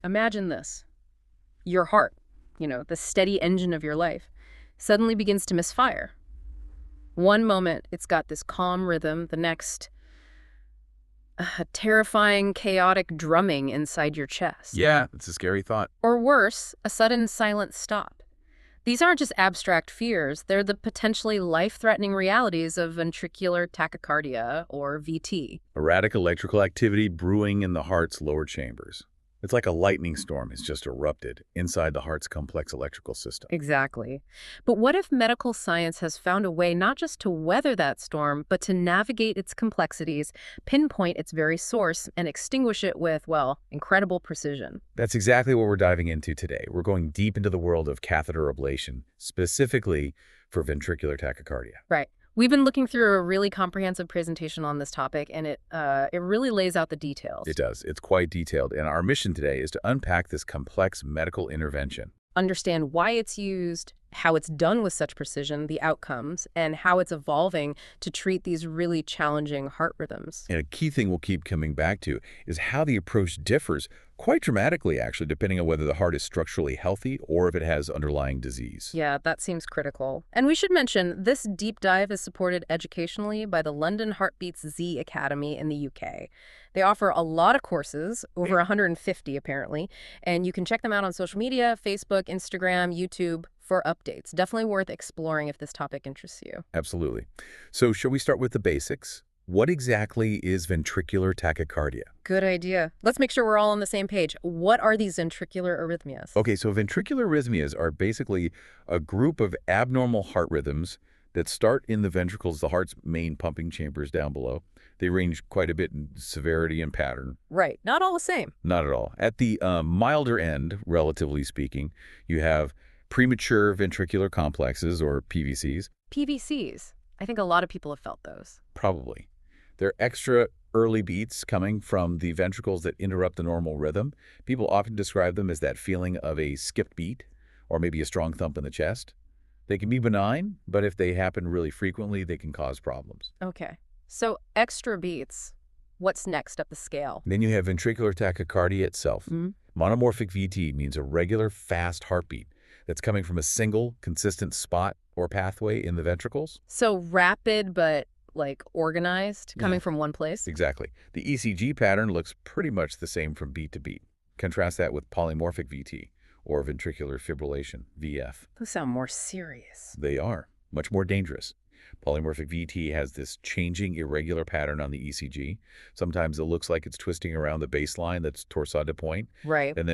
Imagine this. Your heart, the steady engine of your life, suddenly begins to misfire. One moment, it's got this calm rhythm. The next, a terrifying, chaotic drumming inside your chest. Yeah, it's a scary thought. Or worse, a sudden silent stop. These aren't just abstract fears. They're the potentially life-threatening realities of ventricular tachycardia, or VT. Erratic electrical activity brewing in the heart's lower chambers. It's like a lightning storm has just erupted inside the heart's complex electrical system. Exactly. But what if medical science has found a way not just to weather that storm, but to navigate its complexities, pinpoint its very source, and extinguish it with, well, incredible precision? That's exactly what we're diving into today. We're going deep into the world of catheter ablation, specifically for ventricular tachycardia. Right. We've been looking through a really comprehensive presentation on this topic, and it really lays out the details. It does. It's quite detailed, and our mission today is to unpack this complex medical intervention. Understand why it's used, how it's done with such precision, the outcomes, and how it's evolving to treat these really challenging heart rhythms. And a key thing we'll keep coming back to is how the approach differs quite dramatically, actually, depending on whether the heart is structurally healthy or if it has underlying disease. Yeah, that seems critical. And we should mention, this deep dive is supported educationally by the London Heartbeats Z Academy in the UK. They offer a lot of courses, over 150 apparently, and you can check them out on social media, Facebook, Instagram, YouTube, for updates. Definitely worth exploring if this topic interests you. Absolutely. So shall we start with the basics? What exactly is ventricular tachycardia? Good idea. Let's make sure we're all on the same page. What are these ventricular arrhythmias? Okay, so ventricular arrhythmias are basically a group of abnormal heart rhythms that start in the ventricles, the heart's main pumping chambers down below. They range quite a bit in severity and pattern. Right. Not all the same. Not at all. At the milder end, relatively speaking, you have premature ventricular complexes, or PVCs. PVCs. I think a lot of people have felt those. Probably. They're extra early beats coming from the ventricles that interrupt the normal rhythm. People often describe them as that feeling of a skipped beat or maybe a strong thump in the chest. They can be benign, but if they happen really frequently, they can cause problems. Okay. So extra beats. What's next up the scale? Then you have ventricular tachycardia itself. Mm-hmm. Monomorphic VT means a regular, fast heartbeat that's coming from a single, consistent spot or pathway in the ventricles. So rapid, but organized, coming from one place? Exactly. The ECG pattern looks pretty much the same from beat to beat. Contrast that with polymorphic VT, or ventricular fibrillation, VF. Those sound more serious. They are. Much more dangerous. Polymorphic VT has this changing, irregular pattern on the ECG. Sometimes it looks like it's twisting around the baseline that's torsade de pointe. Right. And then